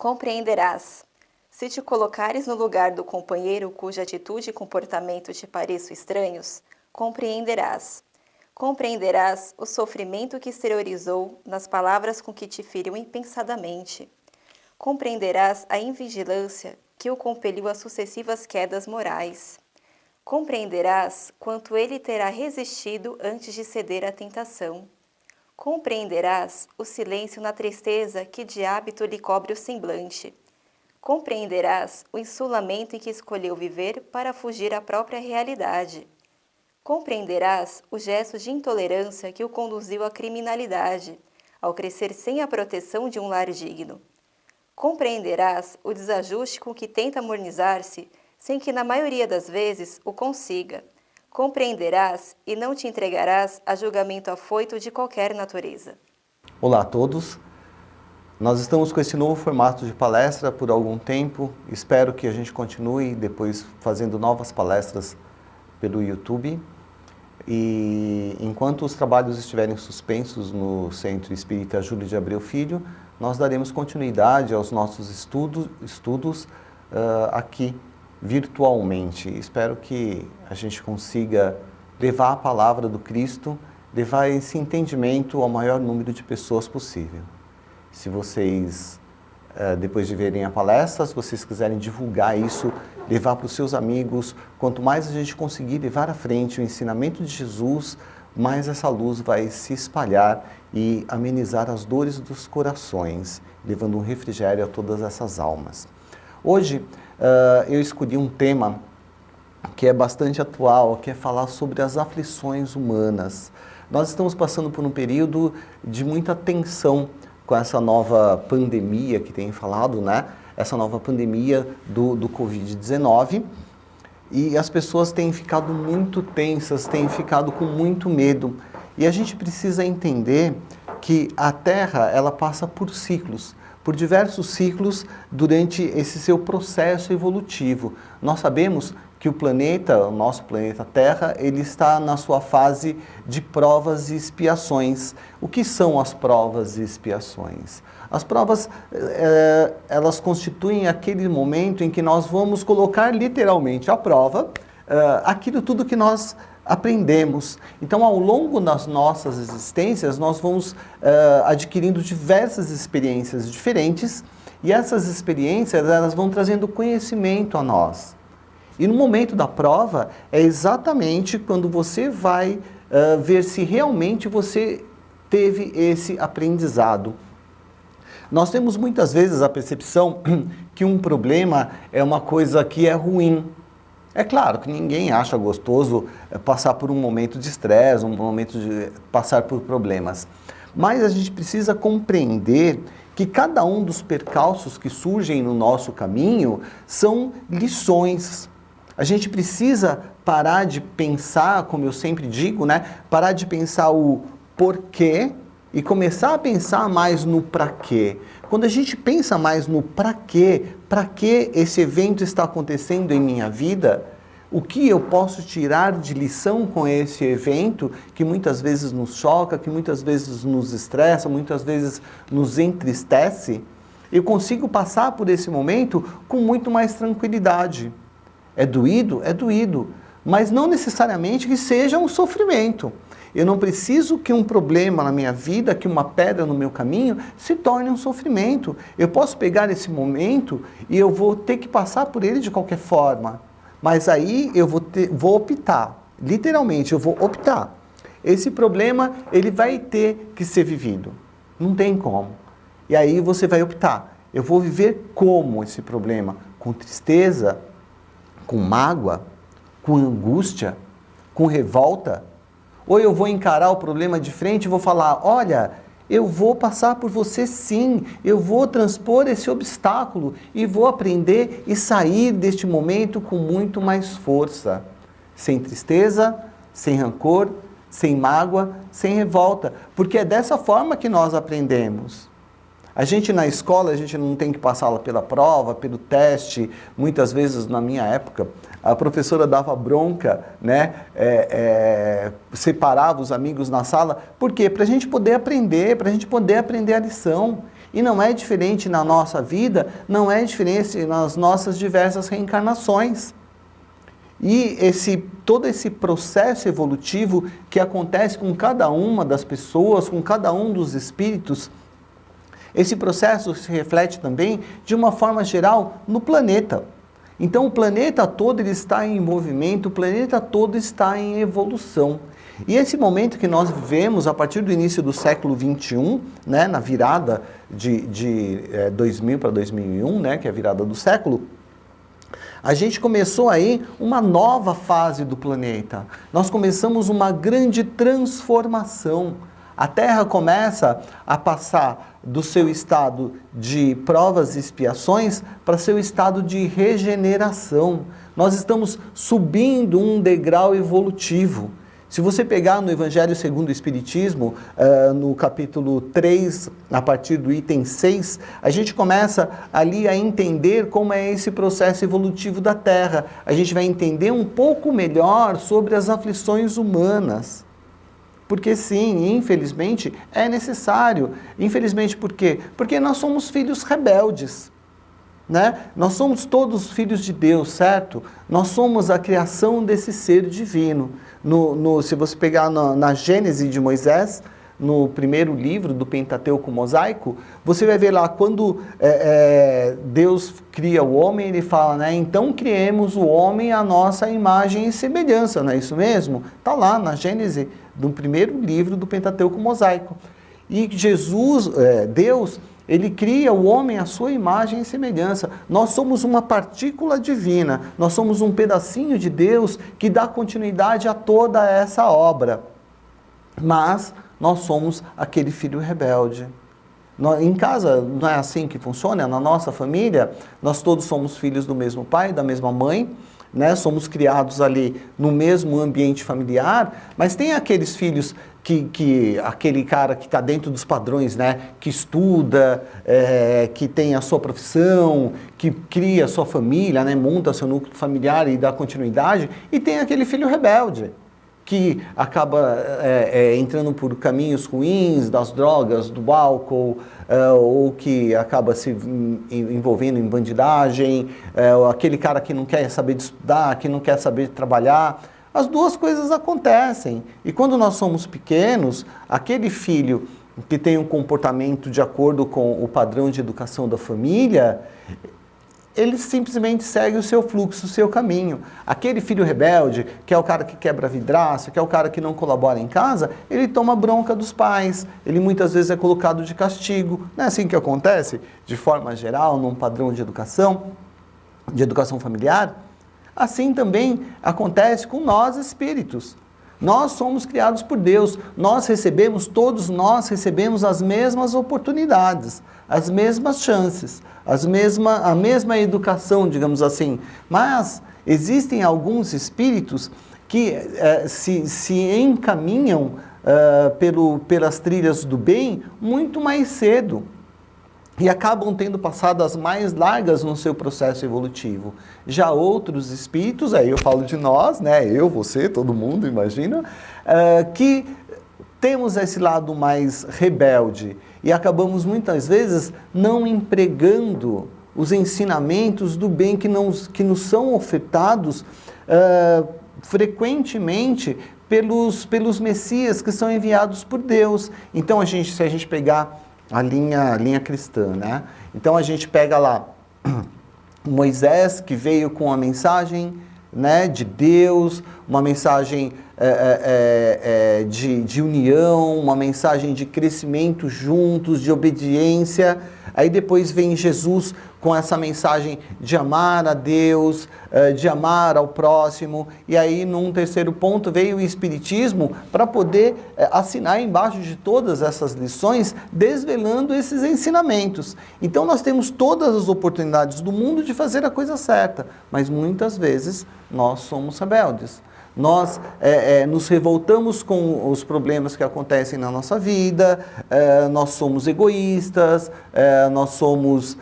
Compreenderás. Se te colocares no lugar do companheiro cuja atitude e comportamento te pareçam estranhos, compreenderás. Compreenderás o sofrimento que exteriorizou nas palavras com que te feriu impensadamente. Compreenderás a invigilância que o compeliu a sucessivas quedas morais. Compreenderás quanto ele terá resistido antes de ceder à tentação. Compreenderás o silêncio na tristeza que de hábito lhe cobre o semblante. Compreenderás o insulamento em que escolheu viver para fugir à própria realidade. Compreenderás o gesto de intolerância que o conduziu à criminalidade, ao crescer sem a proteção de um lar digno. Compreenderás o desajuste com que tenta harmonizar-se, sem que na maioria das vezes o consiga. Compreenderás e não te entregarás a julgamento afoito de qualquer natureza. Olá a todos. Nós estamos com esse novo formato de palestra por algum tempo. Espero que a gente continue depois fazendo novas palestras pelo YouTube. E enquanto os trabalhos estiverem suspensos no Centro Espírita Júlio de Abreu Filho, nós daremos continuidade aos nossos estudos aqui virtualmente. Espero que a gente consiga levar a palavra do Cristo, levar esse entendimento ao maior número de pessoas possível. Se vocês, depois de verem a palestra, se vocês quiserem divulgar isso, levar para os seus amigos, quanto mais a gente conseguir levar à frente o ensinamento de Jesus, mais essa luz vai se espalhar e amenizar as dores dos corações, levando um refrigério a todas essas almas. Hoje, eu escolhi um tema que é bastante atual, que é falar sobre as aflições humanas. Nós estamos passando por um período de muita tensão com essa nova pandemia que tem falado, né? Essa nova pandemia do Covid-19. E as pessoas têm ficado muito tensas, têm ficado com muito medo. E a gente precisa entender que a Terra, ela passa por ciclos, por diversos ciclos durante esse seu processo evolutivo. Nós sabemos que o nosso planeta Terra, ele está na sua fase de provas e expiações. O que são as provas e expiações? As provas, elas constituem aquele momento em que nós vamos colocar literalmente à prova aquilo tudo que nós aprendemos. Então, ao longo das nossas existências, nós vamos adquirindo diversas experiências diferentes e essas experiências, elas vão trazendo conhecimento a nós. E no momento da prova, é exatamente quando você vai ver se realmente você teve esse aprendizado. Nós temos muitas vezes a percepção que um problema é uma coisa que é ruim. É claro que ninguém acha gostoso passar por um momento de estresse, um momento de passar por problemas. Mas a gente precisa compreender que cada um dos percalços que surgem no nosso caminho são lições. A gente precisa parar de pensar, como eu sempre digo, né? Parar de pensar o porquê e começar a pensar mais no para quê. Quando a gente pensa mais no para que esse evento está acontecendo em minha vida, o que eu posso tirar de lição com esse evento que muitas vezes nos choca, que muitas vezes nos estressa, muitas vezes nos entristece, eu consigo passar por esse momento com muito mais tranquilidade. É doído? É doído, mas não necessariamente que seja um sofrimento. Eu não preciso que um problema na minha vida, que uma pedra no meu caminho, se torne um sofrimento. Eu posso pegar esse momento e eu vou ter que passar por ele de qualquer forma. Mas aí eu vou optar, literalmente eu vou optar. Esse problema, ele vai ter que ser vivido. Não tem como. E aí você vai optar. Eu vou viver como esse problema? Com tristeza? Com mágoa? Com angústia? Com revolta? Ou eu vou encarar o problema de frente e vou falar, olha, eu vou passar por você sim, eu vou transpor esse obstáculo e vou aprender e sair deste momento com muito mais força. Sem tristeza, sem rancor, sem mágoa, sem revolta. Porque é dessa forma que nós aprendemos. A gente na escola, a gente não tem que passá-la pela prova, pelo teste. Muitas vezes, na minha época, a professora dava bronca, né? Separava os amigos na sala. Por quê? Para a gente poder aprender a lição. E não é diferente na nossa vida, não é diferente nas nossas diversas reencarnações. E todo esse processo evolutivo que acontece com cada uma das pessoas, com cada um dos espíritos, esse processo se reflete também, de uma forma geral, no planeta. Então o planeta todo ele está em movimento, o planeta todo está em evolução. E esse momento que nós vivemos, a partir do início do século XXI, né, na virada de 2000 para 2001, né, que é a virada do século, a gente começou aí uma nova fase do planeta. Nós começamos uma grande transformação. A Terra começa a passar do seu estado de provas e expiações para seu estado de regeneração. Nós estamos subindo um degrau evolutivo. Se você pegar no Evangelho segundo o Espiritismo, no capítulo 3, a partir do item 6, a gente começa ali a entender como é esse processo evolutivo da Terra. A gente vai entender um pouco melhor sobre as aflições humanas. Porque sim, infelizmente, é necessário. Infelizmente por quê? Porque nós somos filhos rebeldes. Né? Nós somos todos filhos de Deus, certo? Nós somos a criação desse ser divino. Se você pegar na Gênese de Moisés, no primeiro livro do Pentateuco Mosaico, você vai ver lá, quando Deus cria o homem, ele fala, né? Então criemos o homem à nossa imagem e semelhança, não é isso mesmo? Está lá na Gênese do primeiro livro do Pentateuco Mosaico. E Deus, ele cria o homem à sua imagem e semelhança. Nós somos uma partícula divina, nós somos um pedacinho de Deus que dá continuidade a toda essa obra. Mas nós somos aquele filho rebelde. Em casa não é assim que funciona, na nossa família, nós todos somos filhos do mesmo pai, da mesma mãe, né? Somos criados ali no mesmo ambiente familiar, mas tem aqueles filhos aquele cara que está dentro dos padrões, né? Que estuda, que tem a sua profissão, que cria a sua família, né? Monta seu núcleo familiar e dá continuidade, e tem aquele filho rebelde, que acaba entrando por caminhos ruins, das drogas, do álcool, ou que acaba se envolvendo em bandidagem, aquele cara que não quer saber de estudar, que não quer saber de trabalhar. As duas coisas acontecem. E quando nós somos pequenos, aquele filho que tem um comportamento de acordo com o padrão de educação da família, ele simplesmente segue o seu fluxo, o seu caminho. Aquele filho rebelde, que é o cara que quebra vidraça, que é o cara que não colabora em casa, ele toma bronca dos pais, ele muitas vezes é colocado de castigo. Não é assim que acontece, de forma geral, num padrão de educação familiar? Assim também acontece com nós espíritos. Nós somos criados por Deus, todos nós recebemos as mesmas oportunidades, as mesmas chances, a mesma educação, digamos assim. Mas existem alguns espíritos que se encaminham pelas trilhas do bem muito mais cedo e acabam tendo passadas mais largas no seu processo evolutivo. Já outros espíritos, aí eu falo de nós, né? Eu, você, todo mundo, imagina, que temos esse lado mais rebelde e acabamos muitas vezes não empregando os ensinamentos do bem que nos são ofertados frequentemente pelos Messias que são enviados por Deus. Então, se a gente pegar a linha cristã, né? Então a gente pega lá Moisés, que veio com a mensagem, né, de Deus, uma mensagem de união, uma mensagem de crescimento juntos, de obediência. Aí depois vem Jesus com essa mensagem de amar a Deus, de amar ao próximo. E aí, num terceiro ponto, veio o Espiritismo para poder assinar embaixo de todas essas lições, desvelando esses ensinamentos. Então, nós temos todas as oportunidades do mundo de fazer a coisa certa, mas muitas vezes nós somos rebeldes. Nós nos revoltamos com os problemas que acontecem na nossa vida, nós somos egoístas, nós somos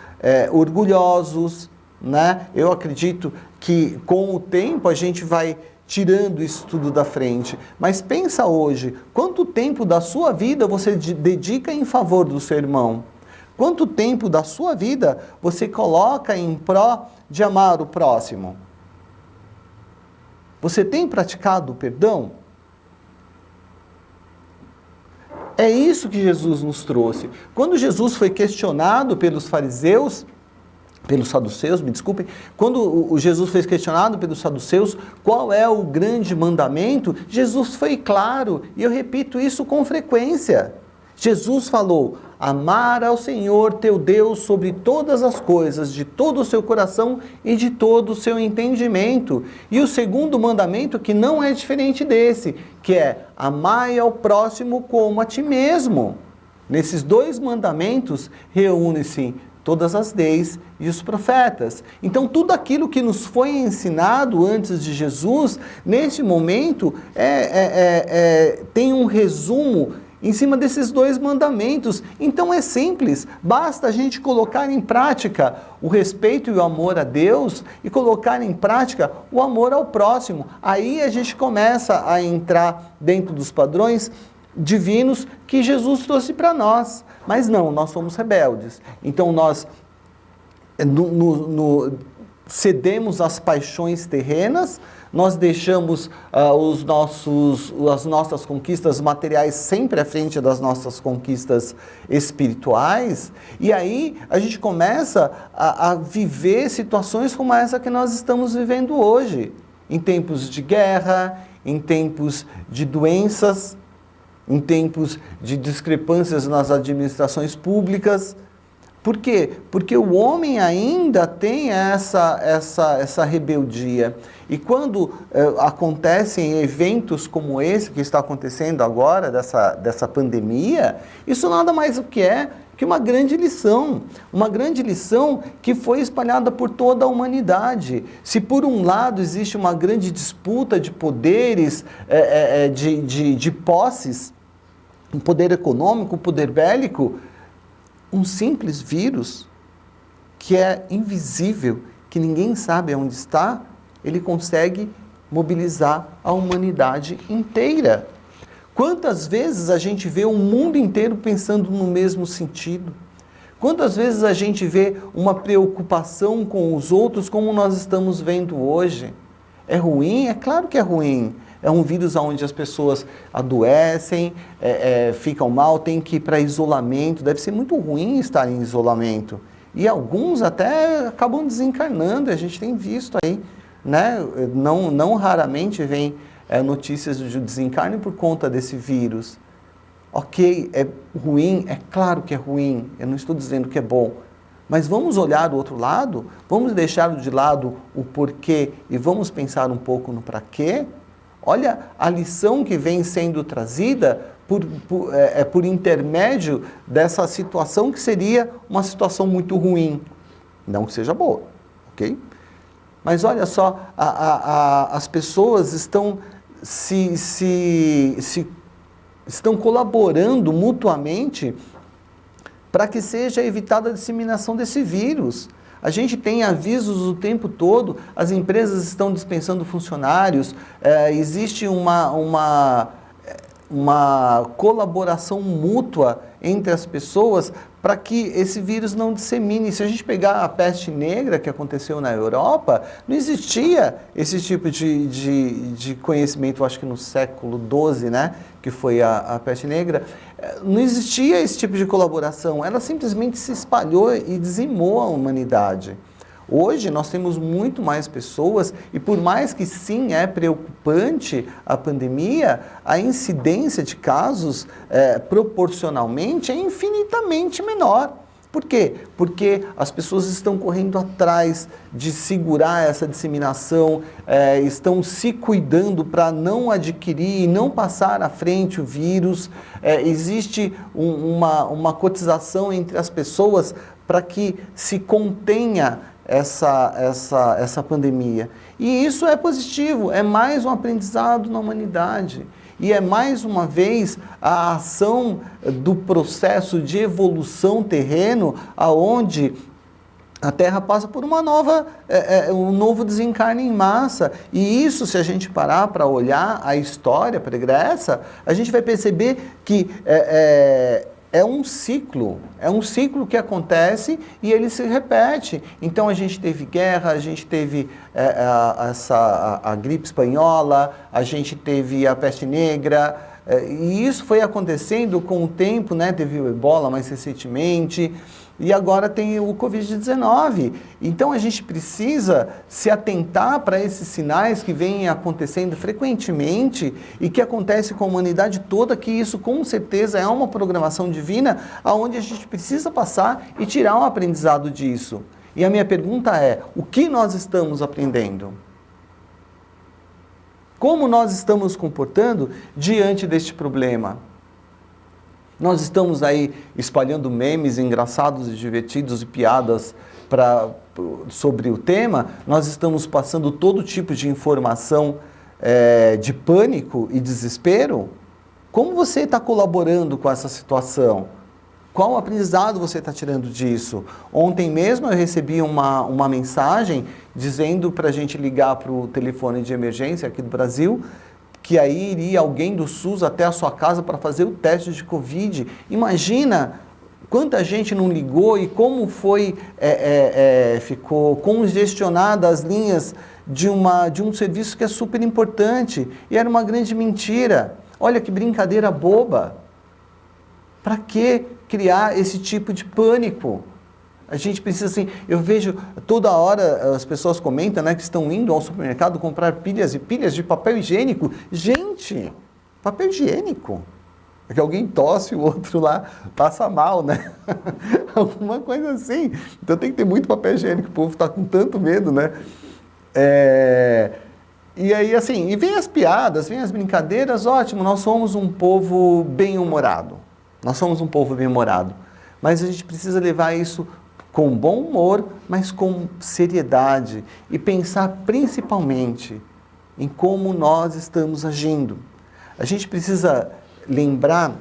orgulhosos, né? Eu acredito que com o tempo a gente vai tirando isso tudo da frente. Mas pensa hoje, quanto tempo da sua vida você dedica em favor do seu irmão? Quanto tempo da sua vida você coloca em pró de amar o próximo? Você tem praticado o perdão? É isso que Jesus nos trouxe. Quando Jesus foi questionado pelos fariseus, pelos saduceus, me desculpem, quando Jesus foi questionado pelos saduceus, qual é o grande mandamento, Jesus foi claro, e eu repito isso com frequência. Jesus falou: amar ao Senhor teu Deus sobre todas as coisas, de todo o seu coração e de todo o seu entendimento. E o segundo mandamento, que não é diferente desse, que é amai ao próximo como a ti mesmo. Nesses dois mandamentos reúne-se todas as leis e os profetas. Então, tudo aquilo que nos foi ensinado antes de Jesus, neste momento, tem um resumo em cima desses dois mandamentos. Então é simples, basta a gente colocar em prática o respeito e o amor a Deus e colocar em prática o amor ao próximo. Aí a gente começa a entrar dentro dos padrões divinos que Jesus trouxe para nós. Mas não, nós somos rebeldes. Então nós cedemos às paixões terrenas, nós deixamos as nossas conquistas materiais sempre à frente das nossas conquistas espirituais, e aí a gente começa a viver situações como essa que nós estamos vivendo hoje, em tempos de guerra, em tempos de doenças, em tempos de discrepâncias nas administrações públicas. Por quê? Porque o homem ainda tem essa rebeldia. E quando acontecem eventos como esse que está acontecendo agora, dessa pandemia, isso nada mais do que é que uma grande lição que foi espalhada por toda a humanidade. Se por um lado existe uma grande disputa de poderes, de posses, um poder econômico, um poder bélico, um simples vírus que é invisível, que ninguém sabe onde está, ele consegue mobilizar a humanidade inteira. Quantas vezes a gente vê o mundo inteiro pensando no mesmo sentido? Quantas vezes a gente vê uma preocupação com os outros como nós estamos vendo hoje? É ruim? É claro que é ruim. É um vírus onde as pessoas adoecem, ficam mal, têm que ir para isolamento. Deve ser muito ruim estar em isolamento. E alguns até acabam desencarnando, a gente tem visto aí, né? Não raramente vem notícias de desencarne por conta desse vírus. Ok, é ruim, é claro que é ruim, eu não estou dizendo que é bom. Mas vamos olhar do outro lado, vamos deixar de lado o porquê e vamos pensar um pouco no para quê. Olha a lição que vem sendo trazida por intermédio dessa situação que seria uma situação muito ruim. Não que seja boa, ok? Mas olha só, as pessoas estão estão colaborando mutuamente para que seja evitada a disseminação desse vírus. A gente tem avisos o tempo todo, as empresas estão dispensando funcionários, existe uma colaboração mútua entre as pessoas para que esse vírus não dissemine. Se a gente pegar a peste negra que aconteceu na Europa, não existia esse tipo de conhecimento, acho que no século XII, né, que foi a peste negra, não existia esse tipo de colaboração, ela simplesmente se espalhou e dizimou a humanidade. Hoje nós temos muito mais pessoas e por mais que sim é preocupante a pandemia, a incidência de casos proporcionalmente é infinitamente menor. Por quê? Porque as pessoas estão correndo atrás de segurar essa disseminação, estão se cuidando para não adquirir e não passar à frente o vírus. Existe uma cotização entre as pessoas para que se contenha essa pandemia. E isso é positivo, é mais um aprendizado na humanidade. E é mais uma vez a ação do processo de evolução terreno, aonde a Terra passa por um novo desencarne em massa. E isso, se a gente parar para olhar a história pregressa, a gente vai perceber que é um ciclo que acontece e ele se repete. Então a gente teve guerra, a gente teve a gripe espanhola, a gente teve a peste negra, e isso foi acontecendo com o tempo, né? Teve o Ebola mais recentemente, e agora tem o Covid-19. Então a gente precisa se atentar para esses sinais que vêm acontecendo frequentemente e que acontece com a humanidade toda, que isso com certeza é uma programação divina, aonde a gente precisa passar e tirar um aprendizado disso. E a minha pergunta é, o que nós estamos aprendendo? Como nós estamos nos comportando diante deste problema? Nós estamos aí espalhando memes engraçados e divertidos e piadas sobre o tema. Nós estamos passando todo tipo de informação de pânico e desespero. Como você está colaborando com essa situação? Qual aprendizado você está tirando disso? Ontem mesmo eu recebi uma mensagem dizendo para a gente ligar para o telefone de emergência aqui do Brasil, que aí iria alguém do SUS até a sua casa para fazer o teste de Covid. Imagina quanta gente não ligou e como ficou congestionada as linhas de um serviço que é super importante. E era uma grande mentira. Olha que brincadeira boba. Para que criar esse tipo de pânico? A gente precisa, assim, eu vejo toda hora as pessoas comentam, né, que estão indo ao supermercado comprar pilhas e pilhas de papel higiênico. Gente, papel higiênico. É que alguém tosse e o outro lá passa mal, né? Alguma coisa assim. Então tem que ter muito papel higiênico, o povo está com tanto medo, né? E aí, assim, e vem as piadas, vem as brincadeiras, ótimo, nós somos um povo bem-humorado. Nós somos um povo bem-humorado. Mas a gente precisa levar isso com bom humor, mas com seriedade e pensar principalmente em como nós estamos agindo. A gente precisa lembrar,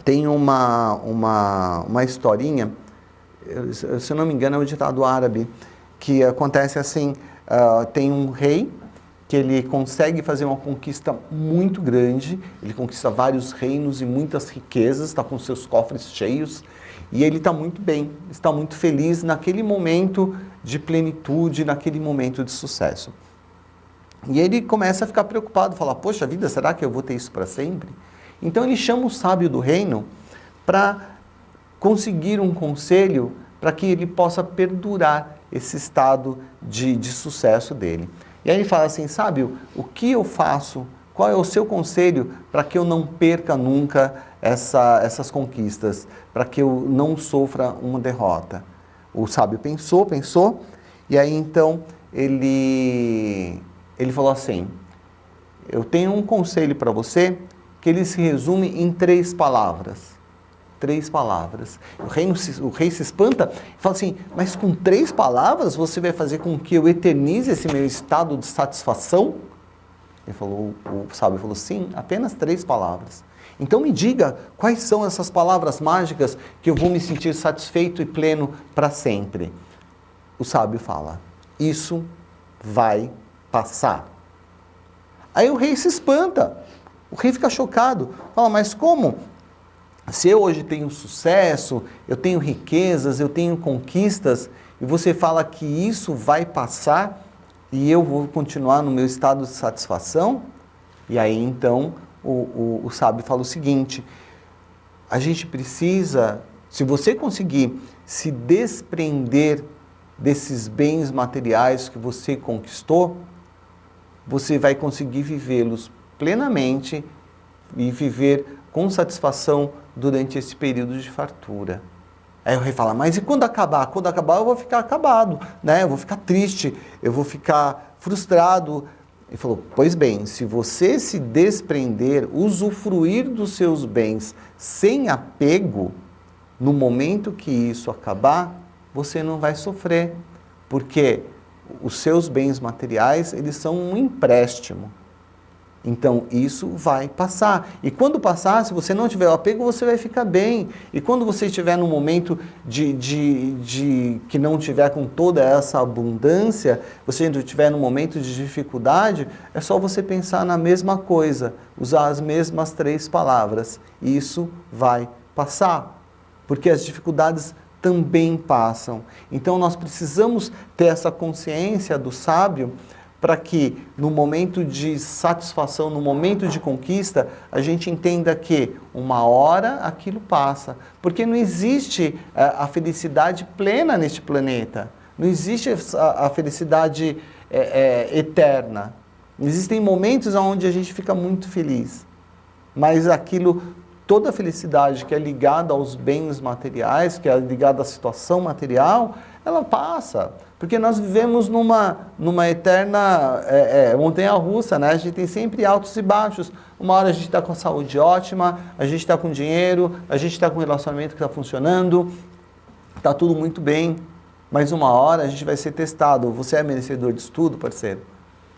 tem uma historinha, se eu não me engano é um ditado árabe, que acontece assim, tem um rei que ele consegue fazer uma conquista muito grande, ele conquista vários reinos e muitas riquezas, está com seus cofres cheios, e ele está muito bem, está muito feliz naquele momento de plenitude, naquele momento de sucesso. E ele começa a ficar preocupado, falar, poxa vida, será que eu vou ter isso para sempre? Então ele chama o sábio do reino para conseguir um conselho para que ele possa perdurar esse estado de sucesso dele. E aí ele fala assim, sábio, o que eu faço? Qual é o seu conselho para que eu não perca nunca essas conquistas, para que eu não sofra uma derrota? O sábio pensou, e aí então ele falou assim, eu tenho um conselho para você que ele se resume em 3 palavras. 3 palavras. O rei se espanta e fala assim, mas com 3 palavras você vai fazer com que eu eternize esse meu estado de satisfação? O sábio falou, sim, apenas 3 palavras. Então me diga quais são essas palavras mágicas que eu vou me sentir satisfeito e pleno para sempre. O sábio fala, isso vai passar. Aí o rei se espanta, o rei fica chocado, fala, mas como? Se eu hoje tenho sucesso, eu tenho riquezas, eu tenho conquistas, e você fala que isso vai passar e eu vou continuar no meu estado de satisfação? E aí então o sábio fala o seguinte, a gente precisa, se você conseguir se desprender desses bens materiais que você conquistou, você vai conseguir vivê-los plenamente e viver com satisfação durante esse período de fartura. Aí o rei fala, mas e quando acabar? Quando acabar eu vou ficar acabado, né? Eu vou ficar triste, eu vou ficar frustrado. Ele falou, pois bem, se você se desprender, usufruir dos seus bens sem apego, no momento que isso acabar, você não vai sofrer, porque os seus bens materiais, eles são um empréstimo. Então, isso vai passar. E quando passar, se você não tiver o apego, você vai ficar bem. E quando você estiver num momento que não tiver com toda essa abundância, você estiver num momento de dificuldade, é só você pensar na mesma coisa, usar as mesmas 3 palavras. Isso vai passar, porque as dificuldades também passam. Então nós precisamos ter essa consciência do sábio para que no momento de satisfação, no momento de conquista, a gente entenda que uma hora aquilo passa. Porque não existe a felicidade plena neste planeta. Não existe a felicidade eterna. Existem momentos onde a gente fica muito feliz. Mas aquilo, toda a felicidade que é ligada aos bens materiais, que é ligada à situação material, ela passa. Porque nós vivemos numa eterna montanha-russa, né? A gente tem sempre altos e baixos. Uma hora a gente está com a saúde ótima, a gente está com dinheiro, a gente está com um relacionamento que está funcionando, está tudo muito bem. Mas uma hora a gente vai ser testado. Você é merecedor disso tudo, parceiro?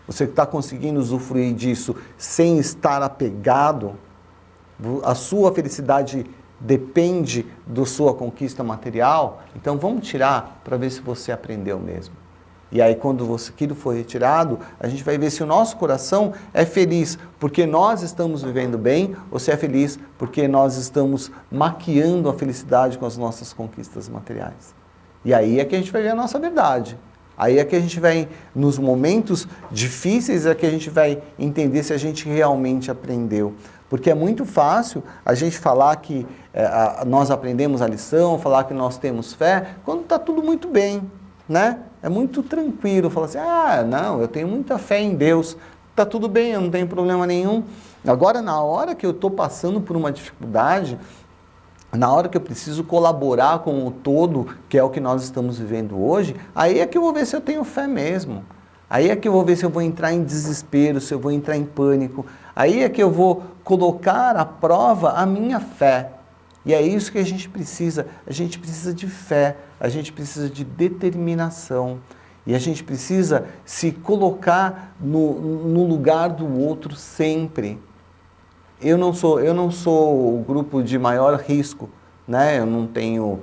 Você está conseguindo usufruir disso sem estar apegado? A sua felicidade depende da sua conquista material? Então vamos tirar para ver se você aprendeu mesmo. E aí quando aquilo for retirado, a gente vai ver se o nosso coração é feliz porque nós estamos vivendo bem ou se é feliz porque nós estamos maquiando a felicidade com as nossas conquistas materiais. E aí é que a gente vai ver a nossa verdade. Aí é que a gente vai, nos momentos difíceis, é que a gente vai entender se a gente realmente aprendeu. Porque é muito fácil a gente falar que nós aprendemos a lição, falar que nós temos fé, quando está tudo muito bem, né? É muito tranquilo falar assim, não, eu tenho muita fé em Deus, está tudo bem, eu não tenho problema nenhum. Agora, na hora que eu estou passando por uma dificuldade, na hora que eu preciso colaborar com o todo, que é o que nós estamos vivendo hoje, aí é que eu vou ver se eu tenho fé mesmo. Aí é que eu vou ver se eu vou entrar em desespero, se eu vou entrar em pânico. Aí é que eu vou colocar à prova a minha fé. E é isso que a gente precisa. A gente precisa de fé, a gente precisa de determinação. E a gente precisa se colocar no lugar do outro sempre. Eu não sou o grupo de maior risco, né? Eu não tenho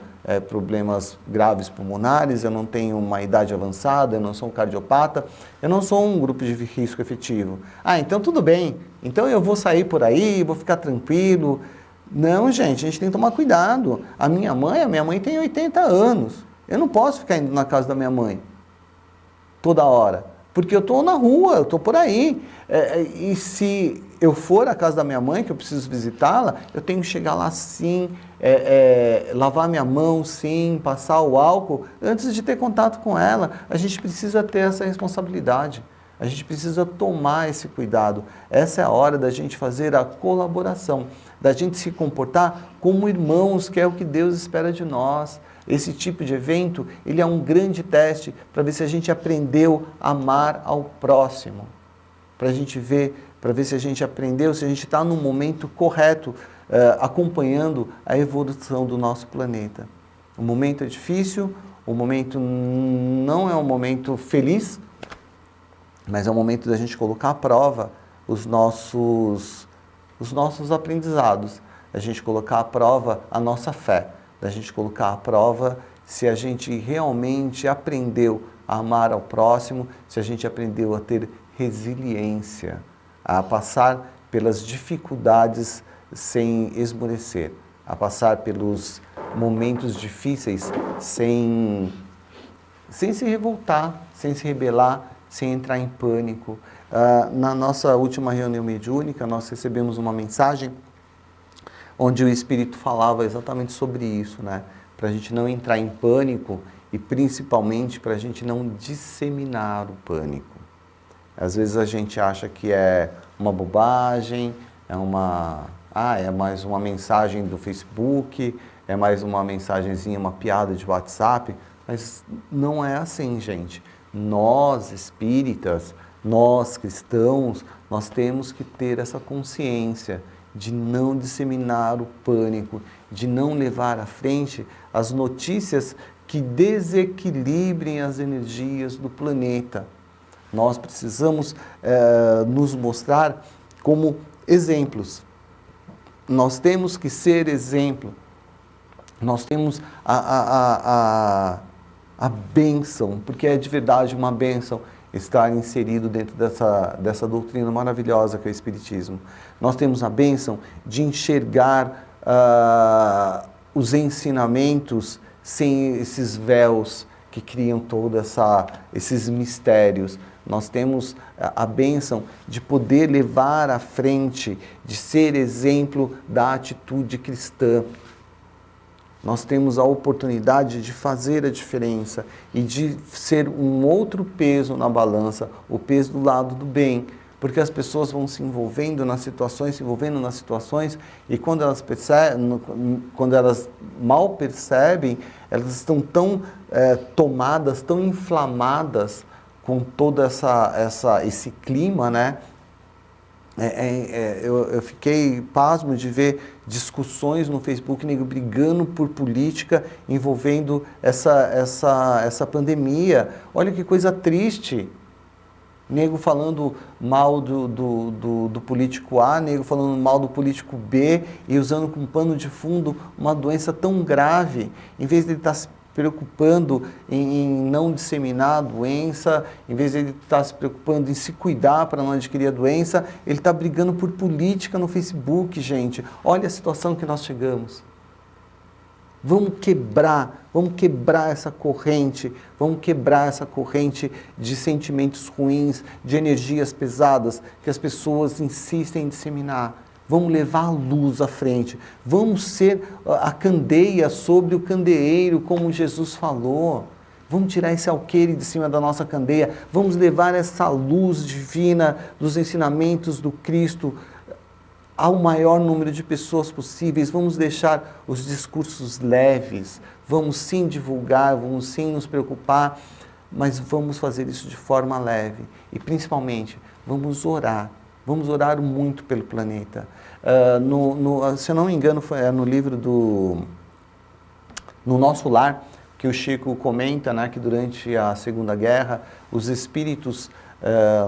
problemas graves pulmonares, eu não tenho uma idade avançada, eu não sou um cardiopata, eu não sou um grupo de risco efetivo. Então tudo bem, então eu vou sair por aí, vou ficar tranquilo. Não, gente, a gente tem que tomar cuidado. A minha mãe tem 80 anos, eu não posso ficar indo na casa da minha mãe toda hora, porque eu estou na rua, eu estou por aí. E se eu for à casa da minha mãe, que eu preciso visitá-la, eu tenho que chegar lá sim, lavar minha mão sim, passar o álcool, antes de ter contato com ela. A gente precisa ter essa responsabilidade, a gente precisa tomar esse cuidado. Essa é a hora da gente fazer a colaboração, da gente se comportar como irmãos, que é o que Deus espera de nós. Esse tipo de evento, ele é um grande teste para ver se a gente aprendeu a amar ao próximo, para a gente ver, para ver se a gente aprendeu, se a gente está no momento correto, acompanhando a evolução do nosso planeta. O momento é difícil, o momento não é um momento feliz, mas é um momento da gente colocar à prova os nossos aprendizados, a gente colocar à prova a nossa fé, da gente colocar à prova se a gente realmente aprendeu a amar ao próximo, se a gente aprendeu a ter resiliência, a passar pelas dificuldades sem esmorecer, a passar pelos momentos difíceis sem se revoltar, sem se rebelar, sem entrar em pânico. Na nossa última reunião mediúnica, nós recebemos uma mensagem onde o Espírito falava exatamente sobre isso, né? Para a gente não entrar em pânico e principalmente para a gente não disseminar o pânico. Às vezes a gente acha que é uma bobagem, é mais uma mensagem do Facebook, é mais uma mensagenzinha, uma piada de WhatsApp, mas não é assim, gente. Nós espíritas, nós cristãos, nós temos que ter essa consciência de não disseminar o pânico, de não levar à frente as notícias que desequilibrem as energias do planeta. Nós precisamos nos mostrar como exemplos. Nós temos que ser exemplo. Nós temos a bênção, porque é de verdade uma bênção estar inserido dentro dessa doutrina maravilhosa que é o Espiritismo. Nós temos a bênção de enxergar os ensinamentos sem esses véus que criam todos esses mistérios. Nós temos a bênção de poder levar à frente, de ser exemplo da atitude cristã. Nós temos a oportunidade de fazer a diferença e de ser um outro peso na balança, o peso do lado do bem, porque as pessoas vão se envolvendo nas situações, e quando elas mal percebem, elas estão tão tomadas, tão inflamadas com todo esse clima, né? Eu fiquei pasmo de ver discussões no Facebook, nego brigando por política envolvendo essa pandemia. Olha que coisa triste. Nego falando mal do político A, nego falando mal do político B e usando como pano de fundo uma doença tão grave, em vez de ele estar se preocupando em não disseminar a doença, em vez de ele estar se preocupando em se cuidar para não adquirir a doença, ele está brigando por política no Facebook, gente. Olha a situação que nós chegamos. Vamos quebrar essa corrente, de sentimentos ruins, de energias pesadas que as pessoas insistem em disseminar. Vamos levar a luz à frente, vamos ser a candeia sobre o candeeiro, como Jesus falou. Vamos tirar esse alqueire de cima da nossa candeia, vamos levar essa luz divina dos ensinamentos do Cristo ao maior número de pessoas possíveis. Vamos deixar os discursos leves, vamos sim divulgar, vamos sim nos preocupar, mas vamos fazer isso de forma leve e principalmente vamos orar muito pelo planeta. Se eu não me engano, foi no livro No Nosso Lar, que o Chico comenta, né, que durante a Segunda Guerra, os espíritos,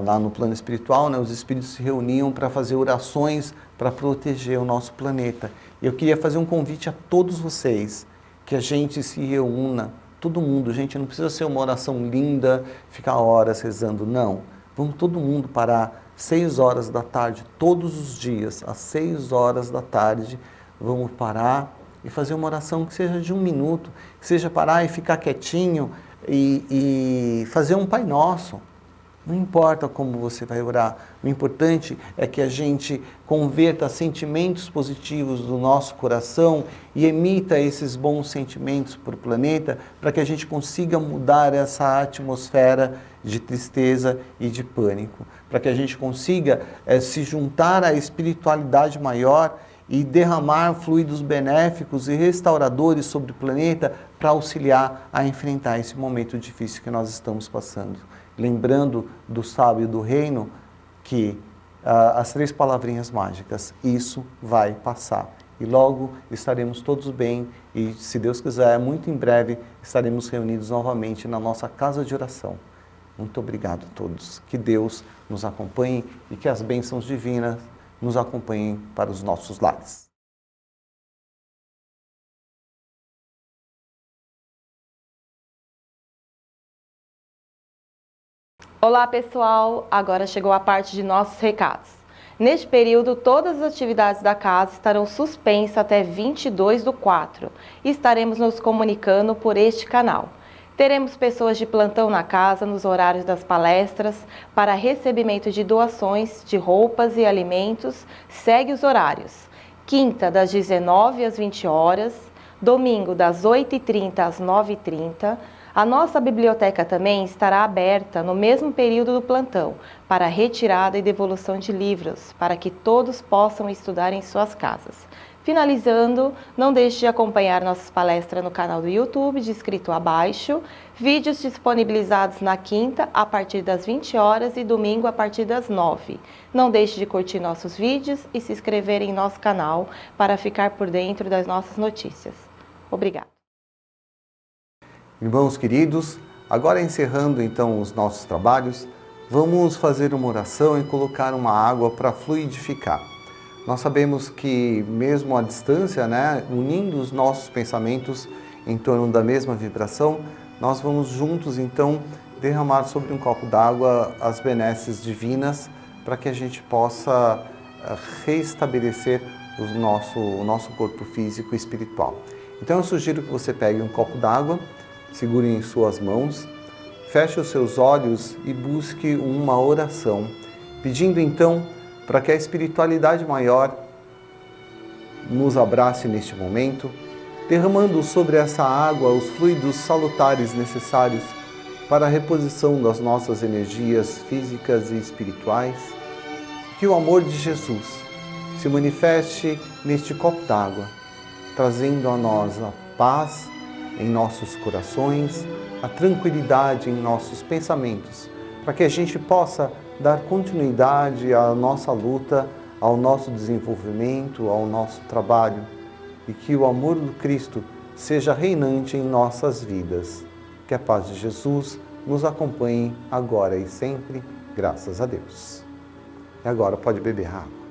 lá no plano espiritual, né, os espíritos se reuniam para fazer orações para proteger o nosso planeta. Eu queria fazer um convite a todos vocês, que a gente se reúna, todo mundo, gente, não precisa ser uma oração linda, ficar horas rezando, não. Vamos todo mundo parar 6 horas da tarde, todos os dias, às 6 horas da tarde, vamos parar e fazer uma oração que seja de 1 minuto, que seja parar e ficar quietinho e fazer um Pai Nosso. Não importa como você vai orar, o importante é que a gente converta sentimentos positivos do nosso coração e emita esses bons sentimentos para o planeta, para que a gente consiga mudar essa atmosfera de tristeza e de pânico, para que a gente consiga se juntar à espiritualidade maior e derramar fluidos benéficos e restauradores sobre o planeta para auxiliar a enfrentar esse momento difícil que nós estamos passando. Lembrando do sábio do reino que as 3 palavrinhas mágicas, isso vai passar. E logo estaremos todos bem e, se Deus quiser, muito em breve estaremos reunidos novamente na nossa casa de oração. Muito obrigado a todos. Que Deus nos acompanhe e que as bênçãos divinas nos acompanhem para os nossos lares. Olá pessoal, agora chegou a parte de nossos recados. Neste período, todas as atividades da casa estarão suspensas até 22/4 e estaremos nos comunicando por este canal. Teremos pessoas de plantão na casa nos horários das palestras para recebimento de doações de roupas e alimentos. Segue os horários: quinta das 19 às 20 horas, domingo das 8h30 às 9h30. A nossa biblioteca também estará aberta no mesmo período do plantão para retirada e devolução de livros, para que todos possam estudar em suas casas. Finalizando, não deixe de acompanhar nossas palestras no canal do YouTube, descrito abaixo, vídeos disponibilizados na quinta a partir das 20 horas e domingo a partir das 9. Não deixe de curtir nossos vídeos e se inscrever em nosso canal para ficar por dentro das nossas notícias. Obrigada. Irmãos queridos, agora encerrando então os nossos trabalhos, vamos fazer uma oração e colocar uma água para fluidificar. Nós sabemos que mesmo à distância, né, unindo os nossos pensamentos em torno da mesma vibração, nós vamos juntos então derramar sobre um copo d'água as benesses divinas para que a gente possa restabelecer o nosso corpo físico e espiritual. Então eu sugiro que você pegue um copo d'água, segure em suas mãos, feche os seus olhos e busque uma oração, pedindo então para que a espiritualidade maior nos abrace neste momento, derramando sobre essa água os fluidos salutares necessários para a reposição das nossas energias físicas e espirituais. Que o amor de Jesus se manifeste neste copo d'água, trazendo a nós a paz em nossos corações, a tranquilidade em nossos pensamentos, para que a gente possa dar continuidade à nossa luta, ao nosso desenvolvimento, ao nosso trabalho, e que o amor do Cristo seja reinante em nossas vidas. Que a paz de Jesus nos acompanhe agora e sempre, graças a Deus. E agora pode beber água.